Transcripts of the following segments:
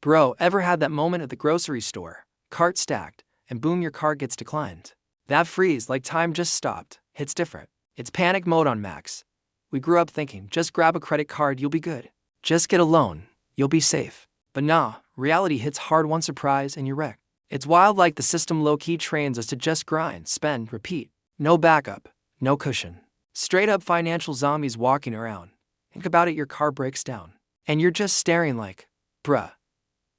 Bro, ever had that moment at the grocery store, cart stacked, and boom, your cart gets declined? That freeze, like time just stopped, hits different. It's panic mode on max. We grew up thinking, just grab a credit card, you'll be good. Just get a loan, you'll be safe. But nah, reality hits hard, one surprise, and you're wrecked. It's wild, like the system low-key trains us to just grind, spend, repeat. No backup, no cushion. Straight up financial zombies walking around. Think about it, your car breaks down. And you're just staring like, bruh,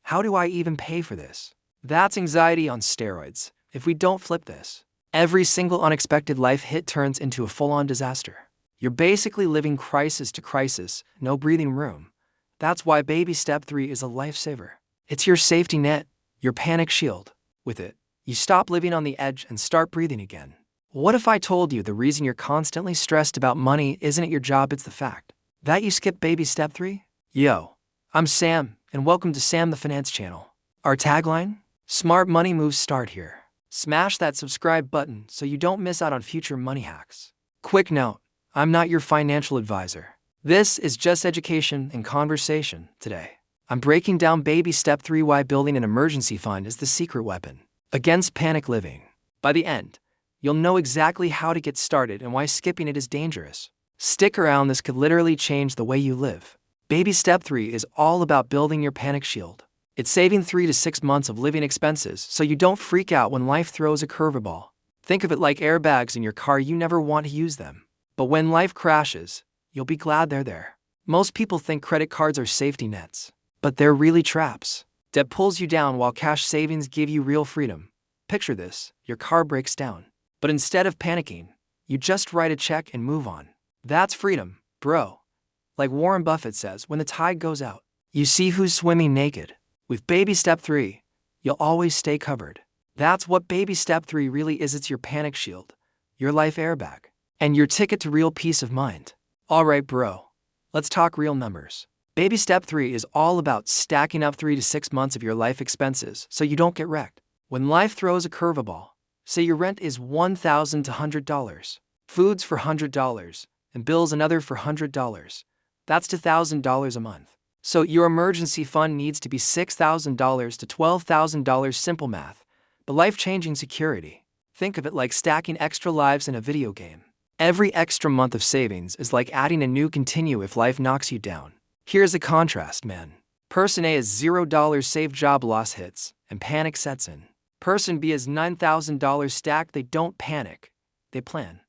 how do I even pay for this? That's anxiety on steroids. If we don't flip this, every single unexpected life hit turns into a full-on disaster. You're basically living crisis to crisis, no breathing room. That's why baby step 3 is a lifesaver. It's your safety net, your panic shield. With it, you stop living on the edge and start breathing again. What if I told you the reason you're constantly stressed about money isn't your job, it's the fact that you skip baby step 3? Yo, I'm Sam, and welcome to Sam the Finance Channel. Our tagline? Smart money moves start here. Smash that subscribe button so you don't miss out on future money hacks. Quick note, I'm not your financial advisor. This is just education and conversation today. I'm breaking down baby step 3, why building an emergency fund is the secret weapon against panic living. By the end, you'll know exactly how to get started and why skipping it is dangerous. Stick around, this could literally change the way you live. Baby step 3 is all about building your panic shield. It's saving 3 to 6 months of living expenses so you don't freak out when life throws a curveball. Think of it like airbags in your car, you never want to use them. But when life crashes, you'll be glad they're there. Most people think credit cards are safety nets, but they're really traps. Debt pulls you down while cash savings give you real freedom. Picture this, your car breaks down. But instead of panicking, you just write a check and move on. That's freedom, bro. Like Warren Buffett says, when the tide goes out, you see who's swimming naked. With baby step 3, you'll always stay covered. That's what baby step 3 really is. It's your panic shield, your life airbag, and your ticket to real peace of mind. Alright bro, let's talk real numbers. Baby step 3 is all about stacking up 3 to 6 months of your life expenses so you don't get wrecked. When life throws a curveball, say your rent is $1,000 to $100, food's for $100, and bills another for $100. That's $2,000 a month. So your emergency fund needs to be $6,000 to $12,000, simple math, but life-changing security. Think of it like stacking extra lives in a video game. Every extra month of savings is like adding a new continue if life knocks you down. Here's a contrast, man. Person A is $0 saved, job loss hits, and panic sets in. Person B is $9,000 stacked, they don't panic, they plan.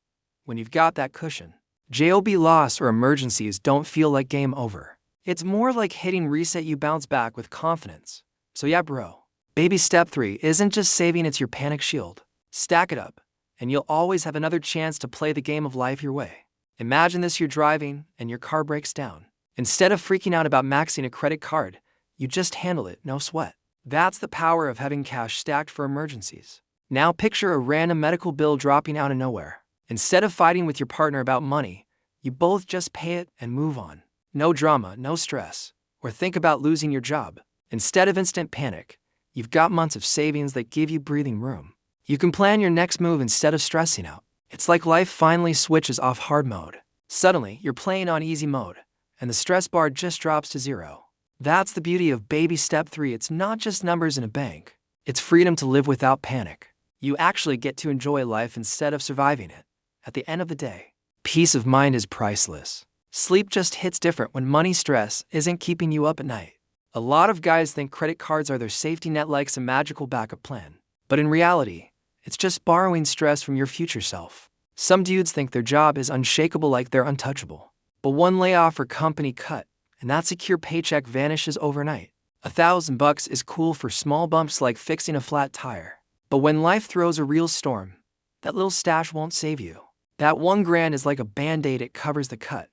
When you've got that cushion, job loss or emergencies don't feel like game over. It's more like hitting reset, you bounce back with confidence. So yeah bro, baby step 3 isn't just saving, it's your panic shield. Stack it up, and you'll always have another chance to play the game of life your way. Imagine this, you're driving and your car breaks down. Instead of freaking out about maxing a credit card, you just handle it, no sweat. That's the power of having cash stacked for emergencies. Now picture a random medical bill dropping out of nowhere. Instead of fighting with your partner about money, you both just pay it and move on. No drama, no stress. Or think about losing your job. Instead of instant panic, you've got months of savings that give you breathing room. You can plan your next move instead of stressing out. It's like life finally switches off hard mode. Suddenly, you're playing on easy mode, and the stress bar just drops to 0. That's the beauty of baby step 3. It's not just numbers in a bank. It's freedom to live without panic. You actually get to enjoy life instead of surviving it. At the end of the day, peace of mind is priceless. Sleep just hits different when money stress isn't keeping you up at night. A lot of guys think credit cards are their safety net, like some magical backup plan. But in reality, it's just borrowing stress from your future self. Some dudes think their job is unshakable, like they're untouchable. But one layoff or company cut, and that secure paycheck vanishes overnight. $1,000 is cool for small bumps like fixing a flat tire. But when life throws a real storm, that little stash won't save you. That $1,000 is like a band-aid, it covers the cut,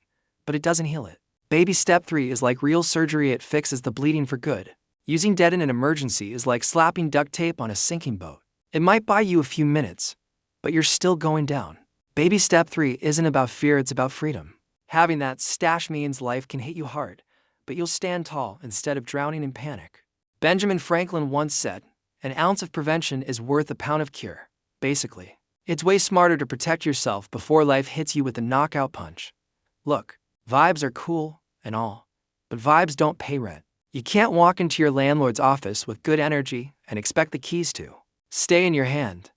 but it doesn't heal it. Baby step 3 is like real surgery, it fixes the bleeding for good. Using debt in an emergency is like slapping duct tape on a sinking boat. It might buy you a few minutes, but you're still going down. Baby step 3 isn't about fear, it's about freedom. Having that stash means life can hit you hard, but you'll stand tall instead of drowning in panic. Benjamin Franklin once said, "An ounce of prevention is worth a pound of cure." Basically, it's way smarter to protect yourself before life hits you with a knockout punch. Look, vibes are cool and all, but vibes don't pay rent. You can't walk into your landlord's office with good energy and expect the keys to stay in your hand.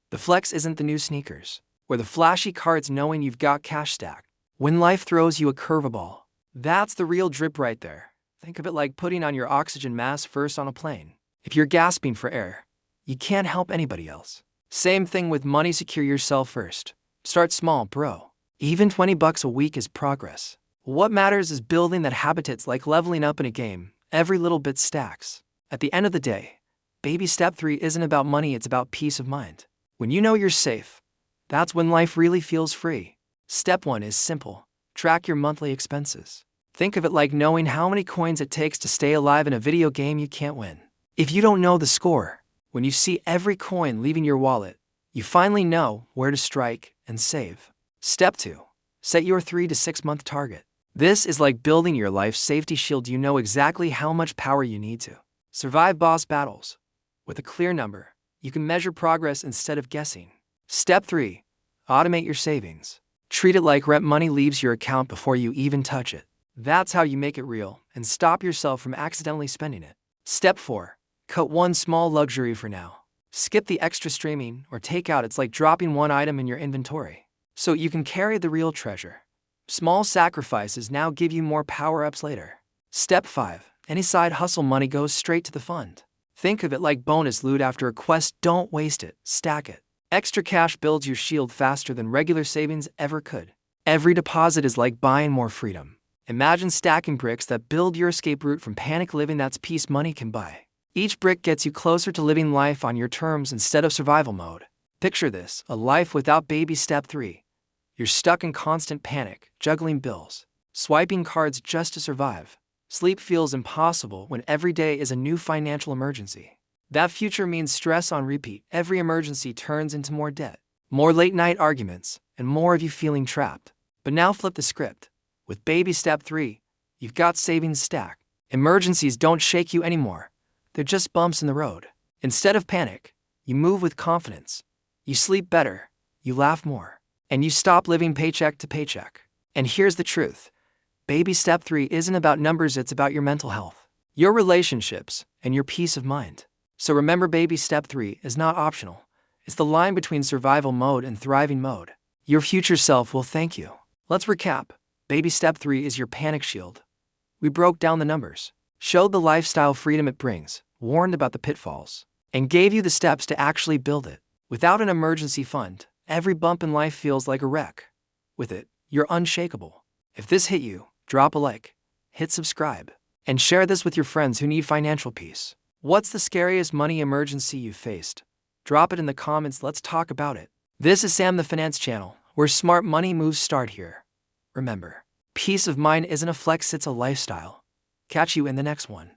The flex isn't the new sneakers, or the flashy cards knowing you've got cash stacked. When life throws you a curveball, that's the real drip right there. Think of it like putting on your oxygen mask first on a plane. If you're gasping for air, you can't help anybody else. Same thing with money, secure yourself first. Start small, bro. Even $20 a week is progress. What matters is building that habit. It's like leveling up in a game. Every little bit stacks. At the end of the day, baby step 3 isn't about money, it's about peace of mind. When you know you're safe, that's when life really feels free. Step 1 is simple. Track your monthly expenses. Think of it like knowing how many coins it takes to stay alive in a video game you can't win. If you don't know the score, when you see every coin leaving your wallet, you finally know where to strike and save. Step 2. Set your 3 to 6 month target. This is like building your life safety shield. You know exactly how much power you need to survive boss battles. With a clear number, you can measure progress instead of guessing. Step 3. Automate your savings. Treat it like rent. Money leaves your account before you even touch it. That's how you make it real and stop yourself from accidentally spending it. Step 4. Cut one small luxury for now. Skip the extra streaming or takeout. It's like dropping one item in your inventory, so you can carry the real treasure. Small sacrifices now give you more power-ups later. Step 5. Any side hustle money goes straight to the fund. Think of it like bonus loot after a quest. Don't waste it, stack it. Extra cash builds your shield faster than regular savings ever could. Every deposit is like buying more freedom. Imagine stacking bricks that build your escape route from panic living. That's peace money can buy. Each brick gets you closer to living life on your terms instead of survival mode. Picture this, a life without baby step 3. You're stuck in constant panic, juggling bills, swiping cards just to survive. Sleep feels impossible when every day is a new financial emergency. That future means stress on repeat. Every emergency turns into more debt, more late-night arguments, and more of you feeling trapped. But now flip the script. With baby step 3, you've got savings stacked. Emergencies don't shake you anymore. They're just bumps in the road. Instead of panic, you move with confidence. You sleep better, you laugh more, and you stop living paycheck to paycheck. And here's the truth. Baby step 3 isn't about numbers, it's about your mental health, your relationships, and your peace of mind. So remember, baby step 3 is not optional. It's the line between survival mode and thriving mode. Your future self will thank you. Let's recap. Baby step 3 is your panic shield. We broke down the numbers, showed the lifestyle freedom it brings, warned about the pitfalls, and gave you the steps to actually build it. Without an emergency fund, every bump in life feels like a wreck. With it, you're unshakable. If this hit you, drop a like, hit subscribe, and share this with your friends who need financial peace. What's the scariest money emergency you've faced? Drop it in the comments, let's talk about it. This is Sam, the Finance Channel, where smart money moves start here. Remember, peace of mind isn't a flex, it's a lifestyle. Catch you in the next one.